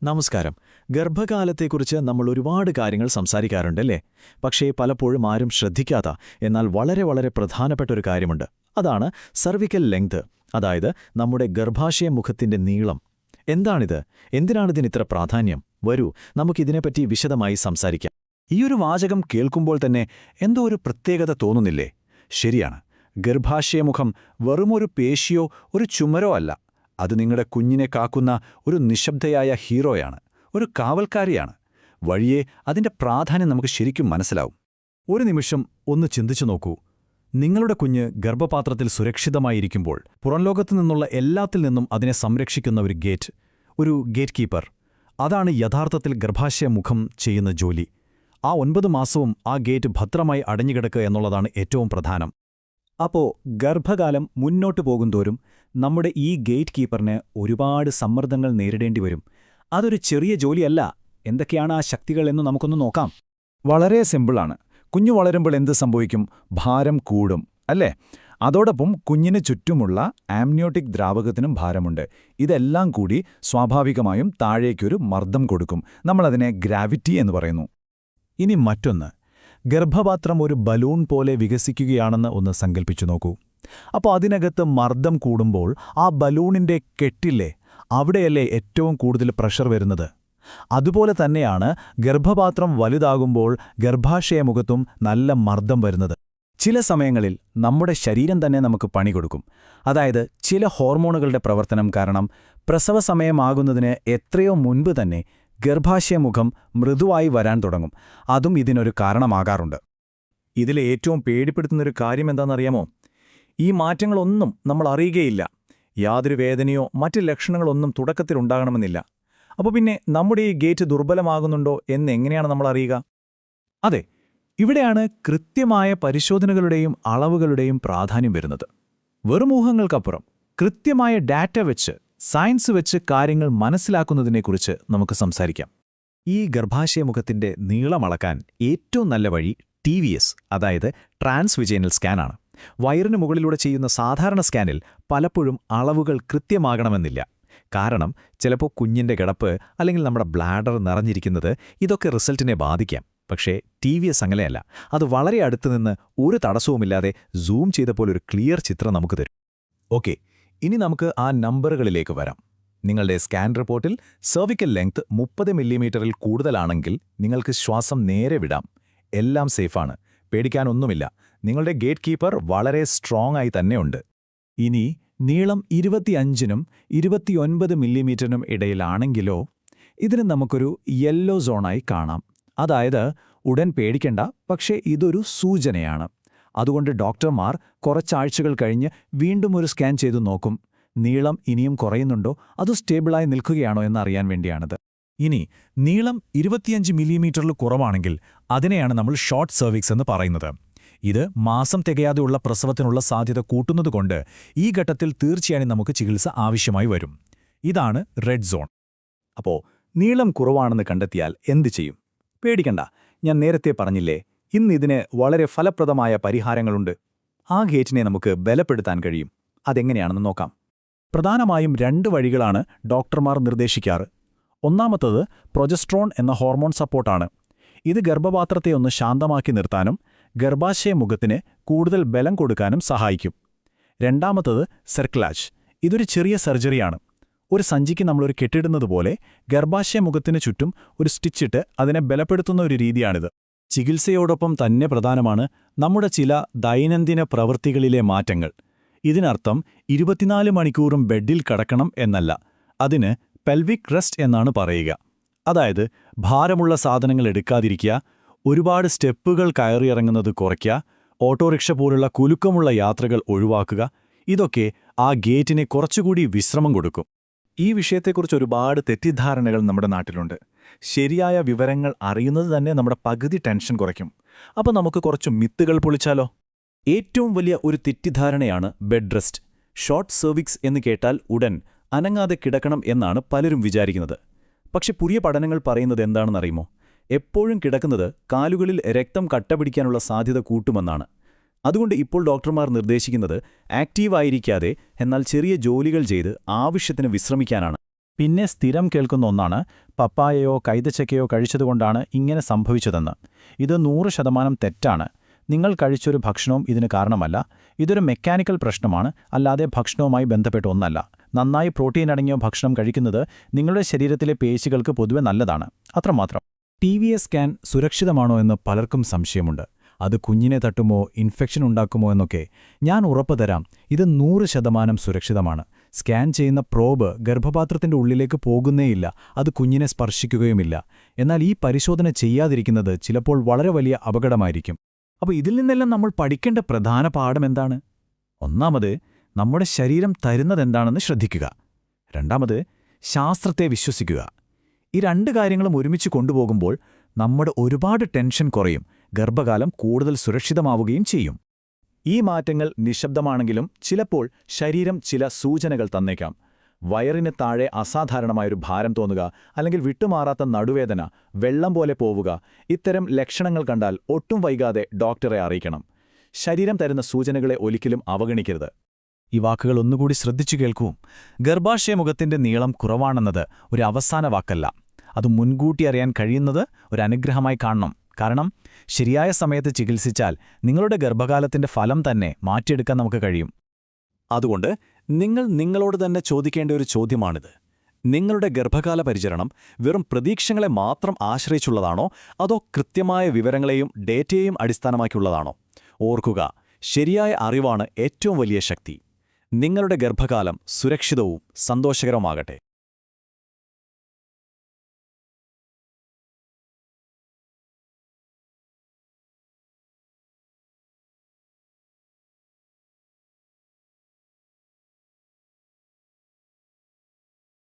നമസ്കാരം. ഗർഭകാലത്തെക്കുറിച്ച് നമ്മൾ ഒരുപാട് കാര്യങ്ങൾ സംസാരിക്കാറുണ്ടല്ലേ? പക്ഷേ പലപ്പോഴും ആരും ശ്രദ്ധിക്കാത്ത എന്നാൽ വളരെ പ്രധാനപ്പെട്ട ഒരു കാര്യമുണ്ട്. അതാണ് സർവിക്കൽ ലെങ്ത്, അതായത് നമ്മുടെ ഗർഭാശയമുഖത്തിന്റെ നീളം. എന്താണിത്? എന്തിനാണിതിനിത്ര പ്രാധാന്യം? വരൂ, നമുക്കിതിനെപ്പറ്റി വിശദമായി സംസാരിക്കാം. ഈയൊരു വാചകം കേൾക്കുമ്പോൾ തന്നെ എന്തോ ഒരു പ്രത്യേകത തോന്നുന്നില്ലേ? ശരിയാണ്, ഗർഭാശയമുഖം വെറുമൊരു പേശിയോ ഒരു ചുമരോ അല്ല. അത് നിങ്ങളുടെ കുഞ്ഞിനെ കാക്കുന്ന ഒരു നിശബ്ദയായ ഹീറോയാണ്, ഒരു കാവൽക്കാരിയാണ്. വഴിയെ അതിന്റെ പ്രാധാന്യം നമുക്ക് ശരിക്കും മനസ്സിലാവും. ഒരു നിമിഷം ഒന്ന് ചിന്തിച്ചു നോക്കൂ. നിങ്ങളുടെ കുഞ്ഞ് ഗർഭപാത്രത്തിൽ സുരക്ഷിതമായിരിക്കുമ്പോൾ പുറംലോകത്തു നിന്നുള്ള എല്ലാത്തിൽ നിന്നും അതിനെ സംരക്ഷിക്കുന്ന ഒരു ഗേറ്റ് കീപ്പർ, അതാണ് യഥാർത്ഥത്തിൽ ഗർഭാശയമുഖം ചെയ്യുന്ന ജോലി. ആ 9 മാസവും ആ ഗേറ്റ് ഭദ്രമായി അടഞ്ഞുകിടക്കുക എന്നുള്ളതാണ് ഏറ്റവും പ്രധാനം. അപ്പോ ഗർഭകാലം മുന്നോട്ടു പോകുന്തോറും നമ്മുടെ ഈ ഗേറ്റ് കീപ്പറിന് ഒരുപാട് സമ്മർദ്ദങ്ങൾ നേരിടേണ്ടി വരും. അതൊരു ചെറിയ ജോലിയല്ല. എന്തൊക്കെയാണ് ആ ശക്തികൾ എന്ന് നമുക്കൊന്ന് നോക്കാം. വളരെ സിമ്പിളാണ്. കുഞ്ഞു വളരുമ്പോൾ എന്ത് സംഭവിക്കും? ഭാരം കൂടും, അല്ലേ? അതോടൊപ്പം കുഞ്ഞിന് ചുറ്റുമുള്ള ആംനിയോട്ടിക് ദ്രാവകത്തിനും ഭാരമുണ്ട്. ഇതെല്ലാം കൂടി സ്വാഭാവികമായും താഴേക്കൊരു മർദ്ദം കൊടുക്കും. നമ്മളതിനെ ഗ്രാവിറ്റി എന്ന് പറയുന്നു. ഇനി മറ്റൊന്ന്, ഗർഭപാത്രം ഒരു ബലൂൺ പോലെ വികസിക്കുകയാണെന്ന് ഒന്ന് സങ്കൽപ്പിച്ചു നോക്കൂ. അപ്പോൾ അതിനകത്ത് മർദ്ദം കൂടുമ്പോൾ ആ ബലൂണിന്റെ കെട്ടില്ലേ, അവിടെയല്ലേ ഏറ്റവും കൂടുതൽ പ്രഷർ വരുന്നത്? അതുപോലെ തന്നെയാണ് ഗർഭപാത്രം വലുതാകുമ്പോൾ ഗർഭാശയമുഖത്തും നല്ല മർദ്ദം വരുന്നത്. ചില സമയങ്ങളിൽ നമ്മുടെ ശരീരം തന്നെ നമുക്ക് പണി കൊടുക്കും. അതായത് ചില ഹോർമോണുകളുടെ പ്രവർത്തനം കാരണം പ്രസവ സമയമാകുന്നതിന് എത്രയോ മുൻപ് തന്നെ ഗർഭാശയമുഖം മൃദുവായി വരാൻ തുടങ്ങും. അതും ഇതിനൊരു കാരണമാകാറുണ്ട്. ഇതിലെ ഏറ്റവും പേടിപ്പെടുത്തുന്നൊരു കാര്യം എന്താണെന്നറിയാമോ? ഈ മാറ്റങ്ങളൊന്നും നമ്മൾ അറിയുകയില്ല. യാതൊരു വേദനയോ മറ്റ് ലക്ഷണങ്ങളൊന്നും തുടക്കത്തിലുണ്ടാകണമെന്നില്ല. അപ്പോൾ പിന്നെ നമ്മുടെ ഈ ഗേറ്റ് ദുർബലമാകുന്നുണ്ടോ എന്നെങ്ങനെയാണ് നമ്മൾ അറിയുക? അതെ, ഇവിടെയാണ് കൃത്യമായ പരിശോധനകളുടെയും അളവുകളുടെയും പ്രാധാന്യം വരുന്നത്. വെറും ഊഹങ്ങൾക്കപ്പുറം കൃത്യമായ ഡാറ്റ വെച്ച്, സയൻസ് വെച്ച് കാര്യങ്ങൾ മനസ്സിലാക്കുന്നതിനെക്കുറിച്ച് നമുക്ക് സംസാരിക്കാം. ഈ ഗർഭാശയമുഖത്തിന്റെ നീളം അളക്കാൻ ഏറ്റവും നല്ല വഴി TVS, അതായത് ട്രാൻസ്വിജൈനൽ സ്കാനാണ്. വയറിന് മുകളിലൂടെ ചെയ്യുന്ന സാധാരണ സ്കാനിൽ പലപ്പോഴും അളവുകൾ കൃത്യമാകണമെന്നില്ല. കാരണം ചിലപ്പോൾ കുഞ്ഞിന്റെ കിടപ്പ് അല്ലെങ്കിൽ നമ്മുടെ ബ്ലാഡർ നിറഞ്ഞിരിക്കുന്നത് ഇതൊക്കെ റിസൾട്ടിനെ ബാധിക്കാം. പക്ഷേ TVS അങ്ങനെയല്ല. അത് വളരെ അടുത്തുനിന്ന് ഒരു തടസ്സവുമില്ലാതെ സൂം ചെയ്തപ്പോൾ ഒരു ക്ലിയർ ചിത്രം നമുക്ക് തരും. ഓക്കെ, ഇനി നമുക്ക് ആ നമ്പറുകളിലേക്ക് വരാം. നിങ്ങളുടെ സ്കാൻ റിപ്പോർട്ടിൽ സെർവിക്കൽ ലെങ്ത് 30 മില്ലിമീറ്ററിൽ കൂടുതലാണെങ്കിൽ നിങ്ങൾക്ക് ശ്വാസം നേരെ വിടാം. എല്ലാം സേഫാണ്, പേടിക്കാനൊന്നുമില്ല. നിങ്ങളുടെ ഗേറ്റ് കീപ്പർ വളരെ സ്ട്രോങ് ആയി തന്നെയുണ്ട്. ഇനി നീളം 25-നും 29 മില്ലിമീറ്ററിനും ഇടയിലാണെങ്കിലോ, ഇതിന് നമുക്കൊരു യെല്ലോ സോണായി കാണാം. അതായത് ഉടൻ പേടിക്കണ്ട, പക്ഷേ ഇതൊരു സൂചനയാണ്. അതുകൊണ്ട് ഡോക്ടർമാർ കുറച്ചാഴ്ചകൾ കഴിഞ്ഞ് വീണ്ടും ഒരു സ്കാൻ ചെയ്തു നോക്കും. നീളം ഇനിയും കുറയുന്നുണ്ടോ, അത് സ്റ്റേബിളായി നിൽക്കുകയാണോ എന്നറിയാൻ വേണ്ടിയാണിത്. ഇനി നീളം 25 മില്ലിമീറ്ററിൽ കുറവാണെങ്കിൽ അതിനെയാണ് നമ്മൾ ഷോർട്ട് സെർവിക്സ് എന്ന് പറയുന്നത്. ഇത് മാസം തികയാതെയുള്ള പ്രസവത്തിനുള്ള സാധ്യത കൂട്ടുന്നതുകൊണ്ട് ഈ ഘട്ടത്തിൽ തീർച്ചയായും നമുക്ക് ചികിത്സ ആവശ്യമായി വരും. ഇതാണ് റെഡ് സോൺ. അപ്പോൾ നീളം കുറവാണെന്ന് കണ്ടെത്തിയാൽ എന്തു ചെയ്യും? പേടിക്കണ്ട, ഞാൻ നേരത്തെ പറഞ്ഞില്ലേ, ഇന്നിതിന് വളരെ ഫലപ്രദമായ പരിഹാരങ്ങളുണ്ട്. ആ ഗേറ്റിനെ നമുക്ക് ബലപ്പെടുത്താൻ കഴിയും. അതെങ്ങനെയാണെന്ന് നോക്കാം. പ്രധാനമായും 2 വഴികളാണ് ഡോക്ടർമാർ നിർദ്ദേശിക്കാറ്. ഒന്നാമത്തത് പ്രൊജസ്ട്രോൺ എന്ന ഹോർമോൺ സപ്പോർട്ടാണ്. ഇത് ഗർഭപാത്രത്തെ ഒന്ന് ശാന്തമാക്കി നിർത്താനും ഗർഭാശയമുഖത്തിന് കൂടുതൽ ബലം കൊടുക്കാനും സഹായിക്കും. രണ്ടാമത്തത് സെർക്ലാജ്. ഇതൊരു ചെറിയ സർജറിയാണ്. ഒരു സഞ്ചിക്ക് നമ്മളൊരു കെട്ടിടുന്നതുപോലെ ഗർഭാശയമുഖത്തിന് ചുറ്റും ഒരു സ്റ്റിച്ചിട്ട് അതിനെ ബലപ്പെടുത്തുന്ന ഒരു രീതിയാണിത്. ചികിത്സയോടൊപ്പം തന്നെ പ്രധാനമാണ് നമ്മുടെ ചില ദൈനംദിന പ്രവൃത്തികളിലെ മാറ്റങ്ങൾ. ഇതിനർത്ഥം 24 മണിക്കൂറും ബെഡിൽ കിടക്കണം എന്നല്ല. അതിന് പെൽവിക് റെസ്റ്റ് എന്നാണ് പറയുക. അതായത് ഭാരമുള്ള സാധനങ്ങൾ എടുക്കാതിരിക്കുക, ഒരുപാട് സ്റ്റെപ്പുകൾ കയറിയിറങ്ങുന്നത് കുറയ്ക്കുക, ഓട്ടോറിക്ഷ പോലുള്ള കുലുക്കമുള്ള യാത്രകൾ ഒഴിവാക്കുക. ഇതൊക്കെ ആ ഗേറ്റിനെ കുറച്ചുകൂടി വിശ്രമം കൊടുക്കും. ഈ വിഷയത്തെക്കുറിച്ച് ഒരുപാട് തെറ്റിദ്ധാരണകൾ നമ്മുടെ നാട്ടിലുണ്ട്. ശരിയായ വിവരങ്ങൾ അറിയുന്നത് തന്നെ നമ്മുടെ പകുതി ടെൻഷൻ കുറയ്ക്കും. അപ്പോൾ നമുക്ക് കുറച്ച് മിത്തുകൾ പൊളിച്ചാലോ? ഏറ്റവും വലിയ ഒരു തെറ്റിദ്ധാരണയാണ് ബെഡ് റെസ്റ്റ്. ഷോർട്ട് സെർവിക്സ് എന്ന് കേട്ടാൽ ഉടൻ അനങ്ങാതെ കിടക്കണം എന്നാണ് പലരും വിചാരിക്കുന്നത്. പക്ഷെ പുതിയ പഠനങ്ങൾ പറയുന്നത് എന്താണെന്നറിയുമോ? എപ്പോഴും കിടക്കുന്നത് കാലുകളിൽ രക്തം കട്ടപിടിക്കാനുള്ള സാധ്യത കൂട്ടുമെന്നാണ്. അതുകൊണ്ട് ഇപ്പോൾ ഡോക്ടർമാർ നിർദ്ദേശിക്കുന്നത് ആക്റ്റീവായിരിക്കാതെ എന്നാൽ ചെറിയ ജോലികൾ ചെയ്ത് ആവശ്യത്തിന് വിശ്രമിക്കാനാണ്. പിന്നെ സ്ഥിരം കേൾക്കുന്ന ഒന്നാണ് പപ്പായയോ കൈതച്ചക്കയോ കഴിച്ചതുകൊണ്ടാണ് ഇങ്ങനെ സംഭവിച്ചതെന്ന്. ഇത് 100% തെറ്റാണ്. നിങ്ങൾ കഴിച്ചൊരു ഭക്ഷണവും ഇതിന് കാരണമല്ല. ഇതൊരു മെക്കാനിക്കൽ പ്രശ്നമാണ്, അല്ലാതെ ഭക്ഷണവുമായി ബന്ധപ്പെട്ട ഒന്നല്ല. നന്നായി പ്രോട്ടീൻ അടങ്ങിയ ഭക്ഷണം കഴിക്കുന്നത് നിങ്ങളുടെ ശരീരത്തിലെ പേശികൾക്ക് പൊതുവെ നല്ലതാണ്, അത്രമാത്രം. TVS സ്കാൻ സുരക്ഷിതമാണോ എന്ന് പലർക്കും സംശയമുണ്ട്. അത് കുഞ്ഞിനെ തട്ടുമോ ഇൻഫെക്ഷൻ ഉണ്ടാക്കുമോ എന്നൊക്കെ. ഞാൻ ഉറപ്പ് തരാം, ഇത് 100% സുരക്ഷിതമാണ്. സ്കാൻ ചെയ്യുന്ന പ്രോബ് ഗർഭപാത്രത്തിന്റെ ഉള്ളിലേക്ക് പോകുന്നേയില്ല, അത് കുഞ്ഞിനെ സ്പർശിക്കുകയുമില്ല. എന്നാൽ ഈ പരിശോധന ചെയ്യാതിരിക്കുന്നത് ചിലപ്പോൾ വളരെ വലിയ അപകടമായിരിക്കും. അപ്പോൾ ഇതിൽ നിന്നെല്ലാം നമ്മൾ പഠിക്കേണ്ട പ്രധാന പാഠം എന്താണ്? ഒന്നാമത്, നമ്മുടെ ശരീരം തരുന്നതെന്താണെന്ന് ശ്രദ്ധിക്കുക. രണ്ടാമത്, ശാസ്ത്രത്തെ വിശ്വസിക്കുക. ഈ 2 കാര്യങ്ങളും ഒരുമിച്ച് കൊണ്ടുപോകുമ്പോൾ നമ്മുടെ ഒരുപാട് ടെൻഷൻ കുറയും, ഗർഭകാലം കൂടുതൽ സുരക്ഷിതമാവുകയും ചെയ്യും. ഈ മാറ്റങ്ങൾ നിശബ്ദമാണെങ്കിലും ചിലപ്പോൾ ശരീരം ചില സൂചനകൾ തന്നേക്കാം. വയറിന് താഴെ അസാധാരണമായൊരു ഭാരം തോന്നുക, അല്ലെങ്കിൽ വിട്ടുമാറാത്ത നടുവേദന, വെള്ളം പോലെ പോവുക, ഇത്തരം ലക്ഷണങ്ങൾ കണ്ടാൽ ഒട്ടും വൈകാതെ ഡോക്ടറെ അറിയിക്കണം. ശരീരം തരുന്ന സൂചനകളെ ഒരിക്കലും അവഗണിക്കരുത്. ഈ വാക്കുകൾ ഒന്നുകൂടി ശ്രദ്ധിച്ചു കേൾക്കൂ. ഗർഭാശയമുഖത്തിന്റെ നീളം കുറവാണെന്നത് ഒരു അവസാന വാക്കല്ല. അത് മുൻകൂട്ടി അറിയാൻ കഴിയുന്നത് ഒരു അനുഗ്രഹമായി കാണണം. കാരണം ശരിയായ സമയത്ത് ചികിത്സിച്ചാൽ നിങ്ങളുടെ ഗർഭകാലത്തിന്റെ ഫലം തന്നെ മാറ്റിയെടുക്കാൻ നമുക്ക് കഴിയും. അതുകൊണ്ട് നിങ്ങൾ നിങ്ങളോട് തന്നെ ചോദിക്കേണ്ട ഒരു ചോദ്യമാണിത്. നിങ്ങളുടെ ഗർഭകാല പരിചരണം വെറും പ്രതീക്ഷകളെ മാത്രം ആശ്രയിച്ചുള്ളതാണോ, അതോ കൃത്യമായ വിവരങ്ങളെയും ഡേറ്റയെയും അടിസ്ഥാനമാക്കിയുള്ളതാണോ? ഓർക്കുക, ശരിയായ അറിവാണ് ഏറ്റവും വലിയ ശക്തി. നിങ്ങളുടെ ഗർഭകാലം സുരക്ഷിതവും സന്തോഷകരവുമാകട്ടെ.